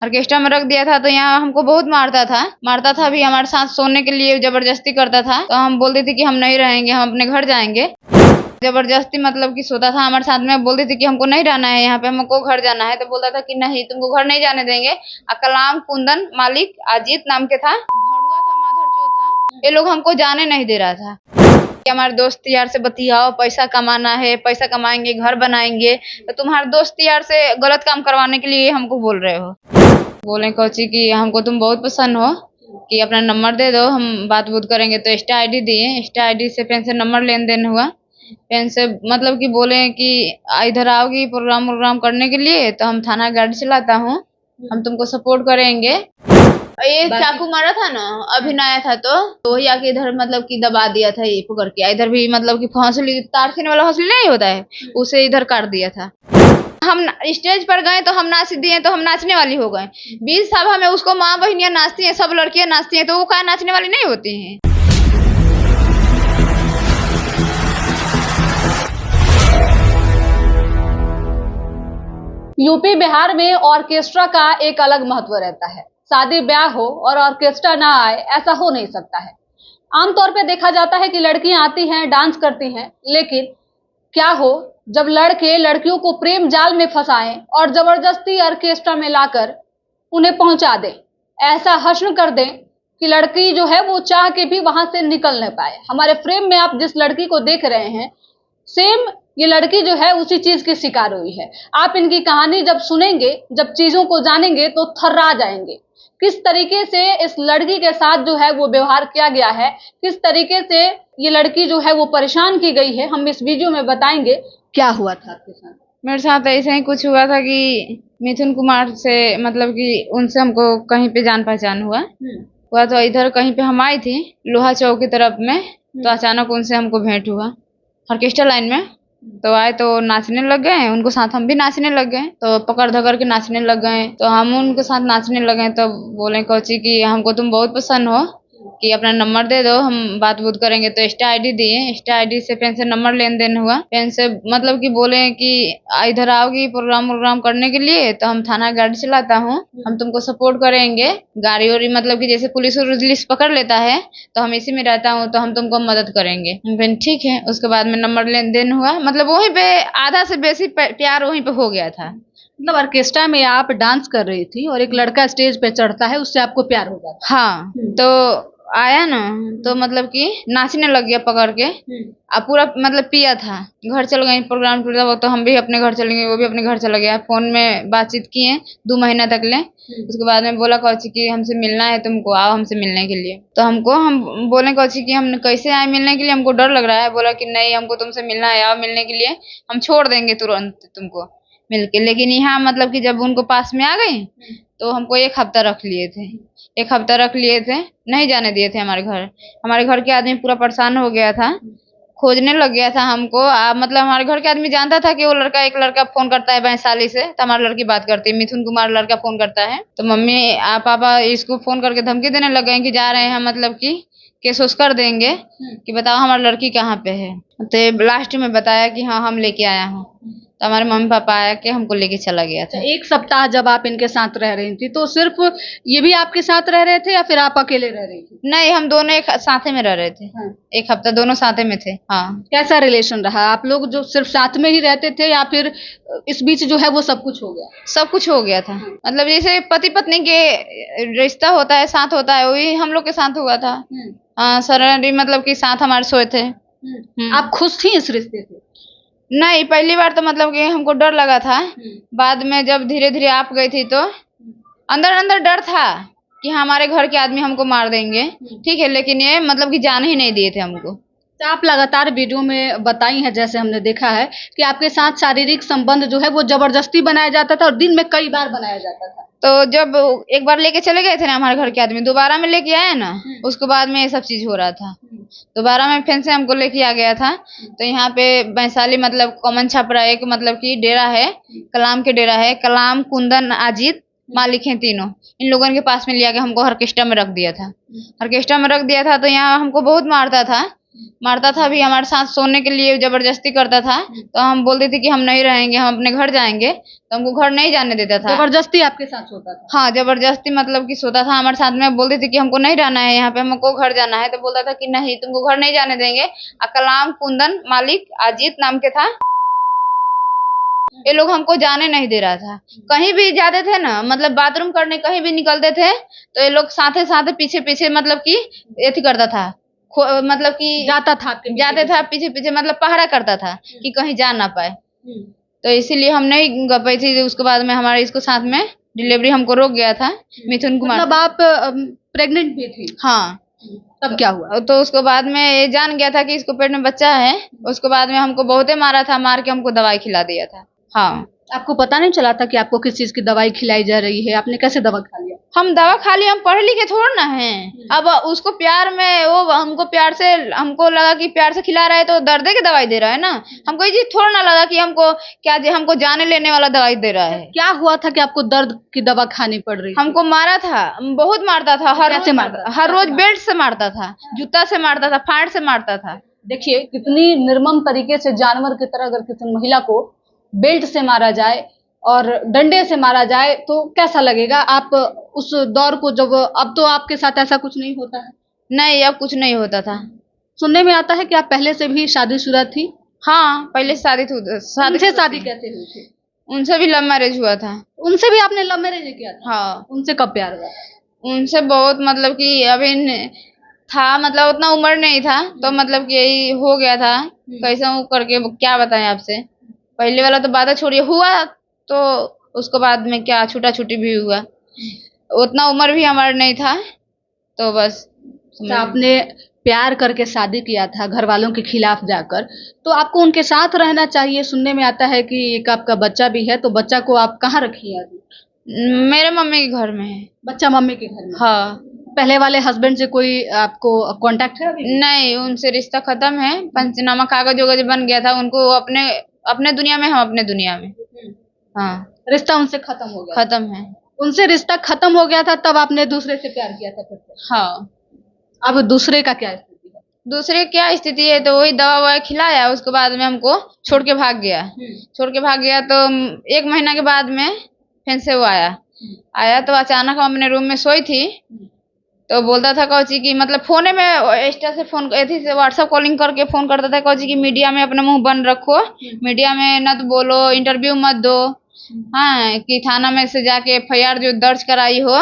Orchestra में रख दिया था तो यहाँ हमको बहुत मारता था भी, हमारे साथ सोने के लिए जबरदस्ती करता था। तो हम बोलते थे कि हम नहीं रहेंगे, हम अपने घर जाएंगे। जबरदस्ती मतलब कि सोता था हमारे साथ में, बोलते थे कि हमको नहीं रहना है यहाँ पे, हमको घर जाना है। तो बोलता था कि नहीं, तुमको घर नहीं जाने देंगे। कलाम, कुंदन, मालिक, अजीत नाम के था, भड़ुआ था, माधर चौथ था, ये लोग हमको जाने नहीं दे रहा था कि हमारे दोस्त यार से बतियाओ, पैसा कमाना है, पैसा कमाएंगे घर बनाएंगे। तो तुम्हारे दोस्त यार से गलत काम करवाने के लिए हमको बोल रहे हो। बोले कोची कि हमको तुम बहुत पसंद हो, कि अपना नंबर दे दो, हम बात बूत करेंगे। तो इंस्टा आईडी दिए, इंस्टा आईडी से पेन से नंबर लेन देन हुआ। पेन से मतलब कि बोले कि इधर आओगी प्रोग्राम करने के लिए, तो हम थाना गाड़ी चलाता हूँ, हम तुमको सपोर्ट करेंगे। ये चाकू मारा था ना, अभी नया था, तो वही आके इधर मतलब कि दबा दिया था ये पकड़ के। इधर भी मतलब कि हौसली, तार खींचने वाला हौसली नहीं होता है, उसे इधर काट दिया था। हम स्टेज पर गए तो हम नाच दिए, तो हम नाचने वाली हो गए। 20 सभा में उसको माँ बहनियां नाचती हैं, सब लड़कियां नाचती हैं, तो वो क्या नाचने वाली नहीं होती हैं। यूपी बिहार में ऑर्केस्ट्रा का एक अलग महत्व रहता है। शादी ब्याह हो और ऑर्केस्ट्रा ना आए, ऐसा हो नहीं सकता है। आमतौर पे देखा जाता है कि लड़कियां आती हैं, डांस करती हैं, लेकिन क्या हो जब लड़के लड़कियों को प्रेम जाल में फंसाएं और जबरदस्ती ऑर्केस्ट्रा में लाकर उन्हें पहुंचा दें, ऐसा हश्र कर दें कि लड़की जो है वो चाह के भी वहां से निकल नहीं पाए। हमारे फ्रेम में आप जिस लड़की को देख रहे हैं, सेम ये लड़की जो है उसी चीज की शिकार हुई है। आप इनकी कहानी जब सुनेंगे, जब चीजों को जानेंगे तो थर्रा जाएंगे। किस तरीके से इस लड़की के साथ जो है वो व्यवहार किया गया है, किस तरीके से ये लड़की जो है वो परेशान की गई है, हम इस वीडियो में बताएंगे। क्या हुआ था आपके साथ? मेरे साथ ऐसे ही कुछ हुआ था कि मिथुन कुमार से मतलब कि उनसे हमको कहीं पे जान पहचान हुआ तो इधर कहीं पे हम आई थी लोहा चौक की तरफ में, तो अचानक उनसे हमको भेंट हुआ ऑर्केस्ट्रा लाइन में। तो आए तो नाचने लग गए, उनको साथ हम भी नाचने लग गए, तो पकड़ धकड़ के नाचने लग गए, तो हम उनके साथ नाचने लगे। तो बोले कोची कि हमको तुम बहुत पसंद हो, कि अपना नंबर दे दो, हम बात बूत करेंगे। तो इंस्टा आईडी दिए, इंस्टा आईडी से पेन से नंबर लेन देन हुआ। पेन से मतलब कि बोले कि इधर आओगी प्रोग्राम करने के लिए, तो हम थाना गाड़ी चलाता हूँ, हम तुमको सपोर्ट करेंगे। गाड़ी वाड़ी मतलब कि जैसे पुलिस उलिस पकड़ लेता है, तो हम इसी में रहता हूँ, तो हम तुमको मदद करेंगे। ठीक है। उसके बाद में नंबर लेन देन हुआ, मतलब वहीं पे आधा से बेसी प्यार वहीं पे हो गया था। मतलब ऑर्केस्ट्रा में आप डांस कर रही थी और एक लड़का स्टेज पे चढ़ता है, उससे आपको प्यार हो जाता है। हाँ, तो आया ना, तो मतलब कि नाचने लग गया पकड़ के, अब पूरा मतलब पिया था। घर चल गए, प्रोग्राम टूटा वो, तो हम भी अपने घर चले गए, वो भी अपने घर चला गया। फोन में बातचीत किए 2 महीना तक ले। उसके बाद में बोला कौची कि हमसे मिलना है, तुमको आओ हमसे मिलने के लिए। तो हम बोले कौची कि हम कैसे आए मिलने के लिए, हमको डर लग रहा है। बोला कि नहीं, हमको तुमसे मिलना है, आओ मिलने के लिए, हम छोड़ देंगे तुरंत तुमको मिलके। लेकिन यहाँ मतलब कि जब उनको पास में आ गई, तो हमको 1 हफ्ता रख लिए थे, 1 हफ्ता रख लिए थे, नहीं जाने दिए थे हमारे घर। हमारे घर के आदमी पूरा परेशान हो गया था, खोजने लग गया था हमको। मतलब हमारे घर के आदमी जानता था कि वो लड़का, एक लड़का फोन करता है वैशाली से, तो हमारी लड़की बात करती है, मिथुन कुमार लड़का फोन करता है। तो मम्मी पापा इसको फोन करके धमकी देने लग गए कि जा रहे हैं, मतलब कि केस उस कर देंगे, कि बताओ हमारी लड़की कहाँ पे है। तो लास्ट में बताया कि हाँ हम लेके आया हूँ। तो हमारे मम्मी पापा आया कि हमको लेके चला गया था। 1 सप्ताह जब आप इनके साथ रह रही थी, तो सिर्फ ये भी आपके साथ रह रहे थे या फिर आप अकेले रह रही थी? नहीं, हम दोनों एक साथे में रह रहे थे। 1 हफ्ता दोनों साथे में थे। हाँ। कैसा रिलेशन रहा? आप लोग जो सिर्फ साथ में ही रहते थे या फिर इस बीच जो है वो सब कुछ हो गया? सब कुछ हो गया था। मतलब जैसे पति पत्नी के रिश्ता होता है, साथ होता है, वही हम लोग के साथ हुआ था। सर मतलब कि साथ हमारे सोए थे। आप खुश थी इस रिश्ते से? नहीं, पहली बार तो मतलब कि हमको डर लगा था। बाद में जब धीरे धीरे आप गई थी, तो अंदर अंदर डर था कि हमारे घर के आदमी हमको मार देंगे, ठीक है, लेकिन ये मतलब कि जाने ही नहीं दिए थे हमको। तो आप लगातार वीडियो में बताई हैं, जैसे हमने देखा है कि आपके साथ शारीरिक संबंध जो है वो जबरदस्ती बनाया जाता था और दिन में कई बार बनाया जाता था। तो जब एक बार लेके चले गए थे ना हमारे घर के आदमी, दोबारा में लेके आए ना, उसके बाद में ये सब चीज हो रहा था। दोबारा में फिर से हमको लेके आ गया था। तो यहाँ पे वैशाली मतलब कॉमन छपरा एक मतलब कि डेरा है, कलाम के डेरा है, कलाम, कुंदन, अजीत मालिक हैं तीनों। इन लोगों के पास में लिया के हमको ऑर्केस्ट्रा में रख दिया था। ऑर्केस्ट्रा में रख दिया था, तो यहाँ हमको बहुत मारता था मारता था भी, हमारे साथ सोने के लिए जबरदस्ती करता था। तो हम बोलते थे कि हम नहीं रहेंगे, हम अपने घर जाएंगे, तो हमको घर नहीं जाने देता था। जबरदस्ती आपके साथ सोता था? हाँ, जबरदस्ती मतलब कि सोता था हमारे साथ में। बोलते थे कि हमको नहीं रहना है यहाँ पे, हमको घर जाना है। तो बोलता था कि नहीं, तुमको घर नहीं जाने देंगे। कलाम, कुंदन, मालिक, अजीत नाम के था, ये लोग हमको जाने नहीं दे रहा था। कहीं भी जाते थे ना, मतलब बाथरूम करने कहीं भी निकलते थे, तो ये लोग साथे साथे पीछे पीछे मतलब कि एथी करता था, मतलब कि जाता था आपके जाते था पीछे पीछे, मतलब पहरा करता था कि कहीं जा ना पाए। तो इसीलिए हम नहीं गए पाई थी। उसके बाद में हमारे इसको साथ में डिलीवरी हमको रोक गया था, मिथुन कुमार। मतलब आप प्रेग्नेंट भी थी? हाँ। तब क्या हुआ? तो उसके बाद में ये जान गया था कि इसको पेट में बच्चा है। उसके बाद में हमको बहुते मारा था, मार के हमको दवाई खिला दिया था। हाँ। आपको पता नहीं चला था कि आपको किस चीज की दवाई खिलाई जा रही है? आपने कैसे दवा खा लिया? हम दवा खा लिए, हम पढ़े लिखे थोड़ा ना हैं। अब उसको प्यार में, वो हमको प्यार से, हमको लगा कि प्यार से खिला रहा है तो दर्द के दवाई दे रहा है ना। हमको ये चीज थोड़ा ना लगा कि हमको क्या हमको जाने लेने वाला दवाई दे रहा है। क्या हुआ था कि आपको दर्द की दवा खानी पड़ रही? हमको मारा था, बहुत मारता था, हर कैसे रोज मारता था? हर रोज बेल्ट से मारता था, जूता से मारता था, फाड़ से मारता था। देखिए कितनी निर्मम तरीके से जानवर की तरह अगर किसी महिला को बेल्ट से मारा जाए और डंडे से मारा जाए तो कैसा लगेगा? आप उस दौर को जब, अब तो आपके साथ ऐसा कुछ नहीं होता है? नहीं, अब कुछ नहीं होता था। सुनने में आता है कि आप पहले से भी शादीशुदा थी? हाँ, पहले शादी थी। उनसे शादी कैसे हुई थी? उनसे भी लव मैरिज हुआ था। उनसे भी आपने लव मैरिज किया था? हाँ। उनसे कब प्यार हुआ? उनसे बहुत, मतलब कि अभी था, मतलब उतना उम्र नहीं था, तो मतलब कि यही हो गया था कैसा वो करके, क्या बताएं आपसे। पहले वाला तो बात छोड़िए, हुआ तो उसको बाद में क्या छूटा छूटी भी हुआ। उतना उम्र भी हमारा नहीं था, तो बस। आपने प्यार करके शादी किया था घर वालों के खिलाफ जाकर, तो आपको उनके साथ रहना चाहिए। सुनने में आता है कि एक आपका बच्चा भी है, तो बच्चा को आप कहाँ रखी है अभी? मेरे मम्मी के घर में है। बच्चा मम्मी के घर में? हाँ। पहले वाले हस्बैंड से कोई आपको कांटेक्ट है अभी? नहीं, उनसे रिश्ता खत्म है। पंचनामा कागज वगैरह बन गया था, उनको अपने अपने दुनिया में, हम अपने दुनिया में। हाँ, रिश्ता उनसे खत्म हो गया? खत्म है। उनसे रिश्ता खत्म हो गया था, तब आपने दूसरे से प्यार किया था फिर से? हाँ। अब दूसरे का क्या स्थिति है? दूसरे क्या स्थिति है, तो वही दवा ववा खिलाया, उसके बाद में हमको छोड़ के भाग गया। छोड़ के भाग गया तो 1 महीना के बाद में फिर से वो आया तो अचानक हम अपने रूम में सोई थी, तो बोलता था कौची की, मतलब फोने में इंस्टा से फोन, एथी से व्हाट्सएप कॉलिंग करके फोन करता था कौची की, मीडिया में अपना मुंह बंद रखो, मीडिया में न तो बोलो, इंटरव्यू मत दो। हाँ, कि थाना में से जाके FIR जो दर्ज कराई हो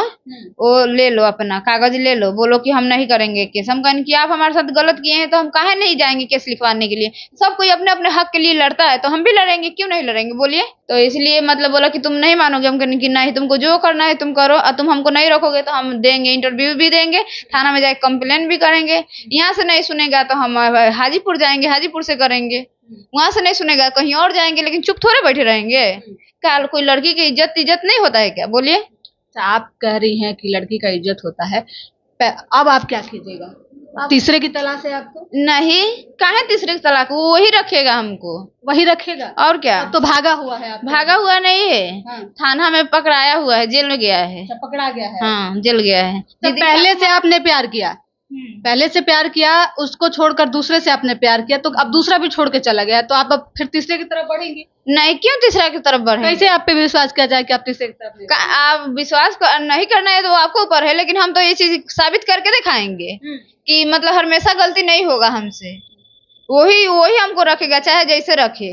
वो ले लो, अपना कागज ले लो, बोलो कि हम नहीं करेंगे केस। हम कहें कि आप हमारे साथ गलत किए हैं तो हम काहे नहीं जाएंगे केस लिखवाने के लिए। सब कोई अपने अपने हक के लिए लड़ता है, तो हम भी लड़ेंगे, क्यों नहीं लड़ेंगे बोलिए। तो इसलिए मतलब बोला कि तुम नहीं मानोगे। हम कहें कि नहीं, तुमको जो करना है तुम करो, और तुम हमको नहीं रखोगे तो हम देंगे, इंटरव्यू भी देंगे, थाना में जाके कंप्लेन भी करेंगे। यहाँ से नहीं सुनेगा तो हम हाजीपुर जाएंगे, हाजीपुर से करेंगे। वहां से नहीं सुनेगा कहीं और जाएंगे, लेकिन चुप थोड़े बैठे रहेंगे। कल कोई लड़की की इज्जत नहीं होता है क्या बोलिए। आप कह रही हैं कि लड़की का इज्जत होता है, अब आप क्या कीजिएगा? तीसरे की तलाश है आपको? नहीं, काहे तीसरे की तलाक, वो वही रखेगा हमको। वही रखेगा? और क्या। तो भागा हुआ है आप? भागा हुआ नहीं है। हाँ। थाना में पकड़ाया हुआ है, जेल में गया है। अच्छा, पकड़ा गया है? हाँ, जेल गया है। तो पहले से आपने प्यार किया, पहले से प्यार किया, उसको छोड़कर दूसरे से आपने प्यार किया, तो अब दूसरा भी छोड़ के चला गया, तो आप अब फिर तीसरे की तरफ बढ़ेंगे? नहीं, क्यों तीसरा की तरफ बढ़े। कैसे आप पे विश्वास किया जाए कि आप तीसरे की तरफ आप विश्वास नहीं करना है तो आपको ऊपर है, लेकिन हम तो ये चीज साबित करके दिखाएंगे कि मतलब हमेशा गलती नहीं होगा हमसे। वही हमको रखेगा, चाहे जैसे रखे।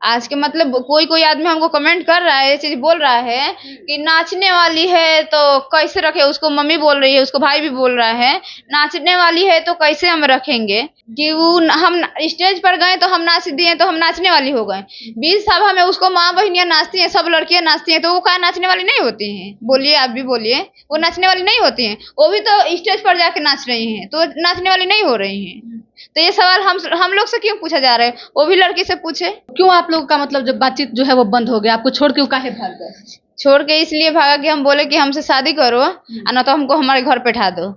आज के मतलब कोई आदमी हमको कमेंट कर रहा है, ये चीज बोल रहा है कि नाचने वाली है तो कैसे रखे, उसको मम्मी बोल रही है, उसको भाई भी बोल रहा है नाचने वाली है तो कैसे हम रखेंगे, कि वो हम स्टेज पर गए तो हम नाच दिए तो हम नाचने वाली हो गए। 20 सभा में उसको माँ बहनियां नाचती हैं, सब लड़कियां नाचती हैं, तो वो क्या नाचने वाली नहीं होती हैं बोलिए। आप भी बोलिए, वो नाचने वाली नहीं होती हैं। वो भी तो स्टेज पर जाके नाच रही हैं, तो नाचने वाली नहीं हो रही हैं। तो ये सवाल हम लोग से क्यों पूछा जा रहा है, वो भी लड़की से पूछे। क्यों आप लोगों का मतलब जब बातचीत जो है वो बंद हो गया, आपको छोड़ के वो काहे भाग गए? छोड़ के इसलिए भागा कि हम बोले कि हमसे शादी करो, ना तो हमको हमारे घर बैठा दो,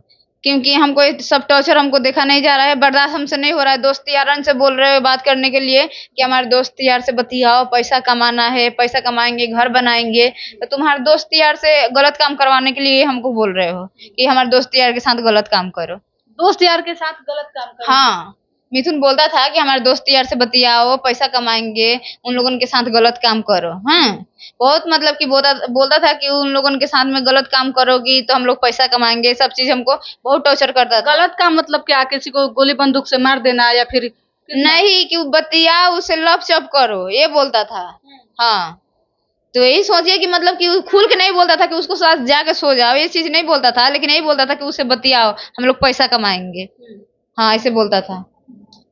क्योंकि हमको सब टॉर्चर हमको देखा नहीं जा रहा है, बर्दाश्त हमसे नहीं हो रहा है। दोस्त यारन से बोल रहे हो बात करने के लिए कि हमारे दोस्त यार से बतियाओ, पैसा कमाना है, पैसा कमाएंगे, घर बनाएंगे। तो तुम्हारे दोस्त यार से गलत काम करवाने के लिए हमको बोल रहे हो कि हमारे दोस्त यार के साथ गलत काम करो। दोस्त यार के साथ गलत काम करो? हाँ। मिथुन बोलता था कि हमारे दोस्त यार से बतियाओ, पैसा कमाएंगे, उन लोगों के साथ गलत काम करो। हाँ, बहुत मतलब कि बोलता बोलता था कि उन लोगों के साथ में गलत काम करोगी तो हम लोग पैसा कमाएंगे, सब चीज हमको बहुत टॉर्चर करता था। गलत काम मतलब क्या, किसी को गोली बंदूक से मार देना या फिर नहीं कि बतियाओ, उससे लप चप करो, ये बोलता था। हाँ, तो यही सोचिए कि मतलब कि खुल के नहीं बोलता था कि उसको साथ जाके सो जाओ, ये चीज नहीं बोलता था, लेकिन यही बोलता था कि उससे बतियाओ, हम लोग पैसा कमाएंगे। हाँ, ऐसे बोलता था।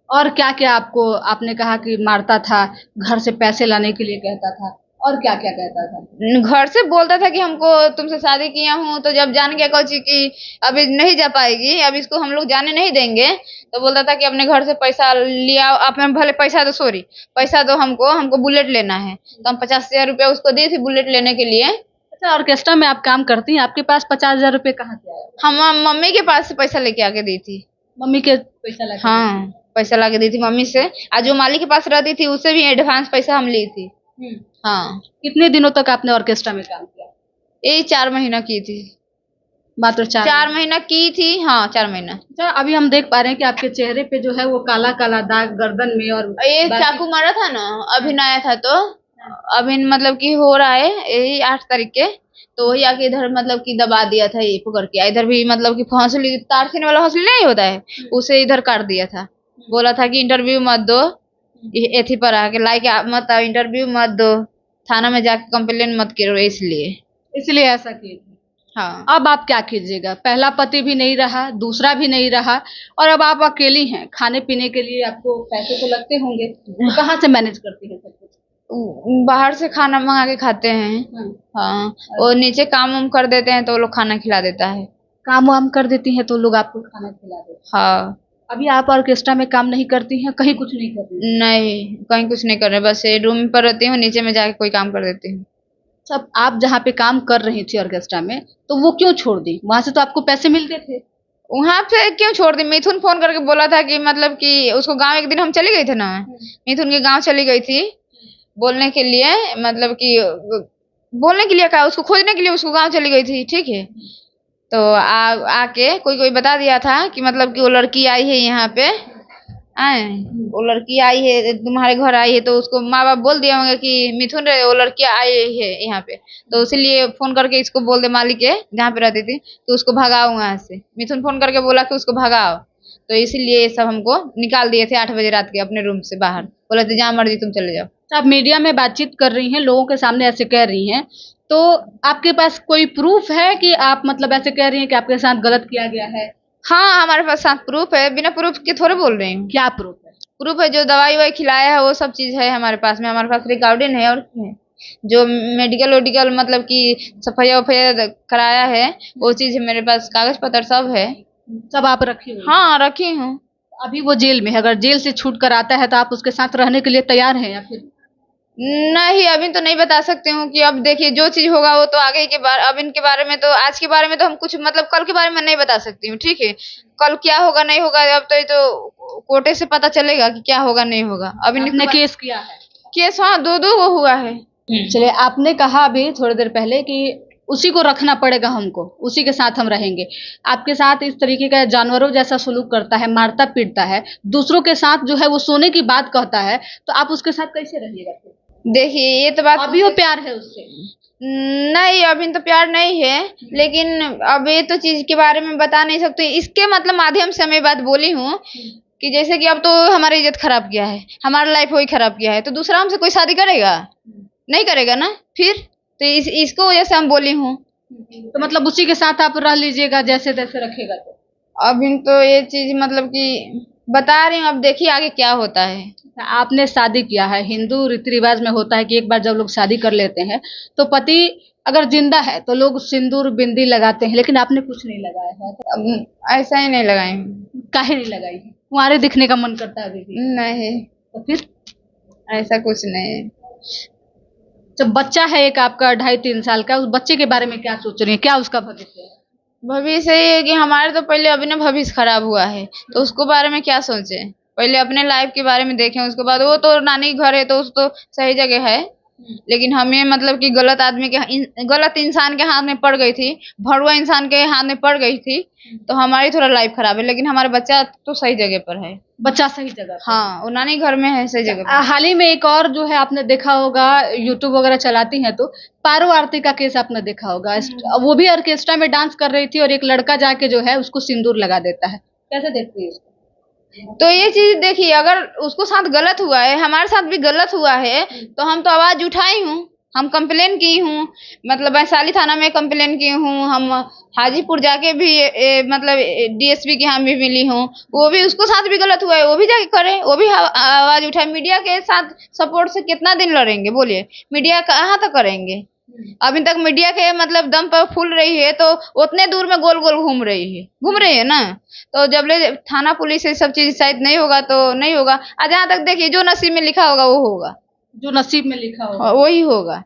और क्या क्या आपको, आपने कहा कि मारता था, घर से पैसे लाने के लिए कहता था, और क्या क्या कहता था? घर से बोलता था कि हमको तुमसे शादी किया हूँ, तो जब जान गया कोची कि अभी नहीं जा पाएगी, अब इसको हम लोग जाने नहीं देंगे, तो बोलता था कि अपने घर से पैसा लिया, आपने भले पैसा दो, सॉरी पैसा दो हमको, हमको बुलेट लेना है। तो हम 50,000 रुपया उसको दिए थे बुलेट लेने के लिए। अच्छा, ऑर्केस्ट्रा में आप काम करती हैं, आपके पास 50,000 रुपए कहाँ से आया? हम मम्मी के पास से पैसा लेके आके दी थी। मम्मी के पैसा लगा? हाँ, पैसा ला के दी थी मम्मी से, आज जो मालिक के पास रहती थी उससे भी एडवांस पैसा हम ली थी। हाँ। कितने दिनों तक आपने ऑर्केस्ट्रा में काम किया? यही 4 महीना की थी। मात्र 4 महीना की थी। हाँ, 4 महीना। अच्छा, अभी हम देख पा रहे हैं कि आपके चेहरे पे जो है वो काला काला दाग गर्दन में, और ये चाकू मारा था ना, अभी नया था, तो अभी मतलब कि हो रहा है यही 8 तारीख के, तो वही आके इधर मतलब कि दबा दिया था ये पकड़ के, इधर भी मतलब कि हौसली, तार छीने वाला हौसली नहीं होता है, उसे इधर काट दिया था। बोला था कि इंटरव्यू मत दो, एथी पर आके लाइक मत आओ, इंटरव्यू मत दो, थाना में जाके कंप्लेन मत करो, इसलिए ऐसा किए थे। हाँ। अब आप क्या कीजिएगा? पहला पति भी नहीं रहा, दूसरा भी नहीं रहा, और अब आप अकेली हैं, खाने पीने के लिए आपको पैसे तो लगते होंगे, तो कहाँ से मैनेज करती है सब कुछ? बाहर से खाना मंगा के खाते हैं। हाँ, और नीचे काम वाम कर देते हैं तो वो लोग खाना खिला देता है। काम वाम कर देती हैं तो लोग आपको खाना खिला देते हैं? हाँ। अभी आप ऑर्केस्ट्रा में काम नहीं करती हैं, कहीं कुछ नहीं कर रही? नहीं, कहीं कुछ नहीं कर रहे, बस ये रूम पर रहती हूँ, नीचे में जाके कोई काम कर देती हूँ। सब आप जहाँ पे काम कर रही थी ऑर्केस्ट्रा में, तो वो क्यों छोड़ दी? वहां से तो आपको पैसे मिलते थे। वहां पे क्यों छोड़ दी? मिथुन फोन करके बोला था कि मतलब कि उसको गांव, एक दिन हम चली गई थे ना, मिथुन के गांव चली गई थी बोलने के लिए, मतलब कि बोलने के लिए कहा, उसको खोजने के लिए उसको गांव चली गई थी, ठीक है। तो आके कोई कोई बता दिया था कि मतलब कि वो लड़की आई है यहाँ पे, आए वो लड़की आई है तुम्हारे घर आई है, तो उसको माँ बाप बोल दिए होंगे कि मिथुन रे वो लड़की आई है यहाँ पे, तो इसीलिए फोन करके इसको बोल दे, मालिक के जहाँ पे रहती थी, तो उसको भगाओ वहां से। मिथुन फोन करके बोला कि उसको भगाओ, तो इसीलिए ये सब हमको निकाल दिए थे 8 बजे रात के अपने रूम से बाहर, बोला थे जहाँ मर्जी तुम चले जाओ। आप मीडिया में बातचीत कर रही हैं, लोगों के सामने ऐसे कह रही हैं, तो आपके पास कोई प्रूफ है कि आप मतलब ऐसे कह रही हैं कि आपके साथ गलत किया गया है? हाँ, हमारे पास साथ प्रूफ है, बिना प्रूफ के थोड़े बोल रही हूँ। क्या प्रूफ है? प्रूफ है, जो दवाई ववाई खिलाया है वो सब चीज है हमारे पास में, हमारे पास रिकॉर्डिंग है, और जो मेडिकल वेडिकल मतलब कि सफाई वफाई कराया है वो चीज मेरे पास, कागज पत्र सब है। सब आप रखी हुई? हाँ, रखी हूँ। अभी वो जेल में है, अगर जेल से छूट कर आता है तो आप उसके साथ रहने के लिए तैयार हैं या फिर? नहीं, अभी तो नहीं बता सकती हूँ कि अब देखिए जो चीज होगा वो तो आगे के बारे, अब इनके बारे में तो, आज के बारे में तो हम कुछ मतलब कल के बारे में नहीं बता सकती हूँ, ठीक है। कल क्या होगा नहीं होगा, अब तो ये तो कोर्टे से पता चलेगा कि क्या होगा नहीं होगा। अब आपने केस किया है? केस हाँ, 2 वो हुआ है। चलिए, आपने कहा अभी थोड़ी देर पहले कि उसी को रखना पड़ेगा हमको, उसी के साथ हम रहेंगे। आपके साथ इस तरीके का जानवरों जैसा सलूक करता है, मारता पीटता है, दूसरों के साथ जो है वो सोने की बात कहता है, तो आप उसके साथ कैसे रहिएगा? देखिए ये तो बात, अभी वो प्यार है उससे? नहीं, अभी तो प्यार नहीं है, लेकिन अब ये तो चीज के बारे में बता नहीं सकते, इसके मतलब माध्यम से मैं बात बोली हूँ कि जैसे कि अब तो हमारी इज्जत खराब किया है, हमारा लाइफ वही खराब किया है, तो दूसरा हमसे कोई शादी करेगा? नहीं करेगा ना, फिर तो इसको वजह से हम बोली हूँ। तो मतलब उसी के साथ आप रह लीजिएगा, जैसे तैसे रखेगा? तो अभी तो ये चीज मतलब कि बता रही हूँ, अब देखिए आगे क्या होता है। आपने शादी किया है, हिंदू रीति रिवाज में होता है कि एक बार जब लोग शादी कर लेते हैं तो पति अगर जिंदा है तो लोग सिंदूर बिंदी लगाते हैं, लेकिन आपने कुछ नहीं लगाया है। अब ऐसा ही नहीं लगाई हूँ। काहे नहीं लगाई है? तुम्हारे दिखने का मन करता है अभी भी? नहीं, तो फिर ऐसा कुछ नहीं है। जब बच्चा है एक आपका 2.5-3 साल का, उस बच्चे के बारे में क्या सोच रही है? क्या उसका भविष्य है? भविष्य ये है कि हमारे तो पहले अभी ना भविष्य खराब हुआ है, तो उसको बारे में क्या सोचे, पहले अपने लाइफ के बारे में देखें, उसके बाद वो तो नानी घर है तो उस तो सही जगह है, लेकिन हमें मतलब कि गलत आदमी के गलत इंसान के हाथ में पड़ गई थी, भड़ुआ इंसान के हाथ में पड़ गई थी, तो हमारी थोड़ा लाइफ खराब है। लेकिन हमारा बच्चा तो सही जगह पर है। बच्चा सही जगह पे। हाँ, वो नानी घर में है, सही जगह पर। हाल ही में एक और जो है आपने देखा होगा, यूट्यूब वगैरह चलाती हैं तो पारो आरती का केस आपने देखा होगा। वो भी ऑर्केस्ट्रा में डांस कर रही थी और एक लड़का जाके जो है उसको सिंदूर लगा देता है। कैसे देखती है इसको? तो ये चीज देखिए, अगर उसको साथ गलत हुआ है, हमारे साथ भी गलत हुआ है, तो हम तो आवाज उठाई हूँ, हम कंप्लेन की हूँ, मतलब वैशाली थाना में कंप्लेन की हूँ, हम हाजीपुर जाके भी मतलब डीएसपी के यहाँ भी मिली हूँ। वो भी, उसको साथ भी गलत हुआ है, वो भी जाके करे, वो भी आवाज उठाए। मीडिया के साथ सपोर्ट से कितना दिन लड़ेंगे बोलिए? मीडिया कहाँ तक करेंगे? अभी तक मीडिया के मतलब दम पर फूल रही है, तो उतने दूर में गोल गोल घूम रही है ना। तो जब ले थाना पुलिस ये सब चीज शायद नहीं होगा तो नहीं होगा। जहाँ तक देखिए, जो नसीब में लिखा होगा वो होगा, जो नसीब में लिखा होगा वही होगा।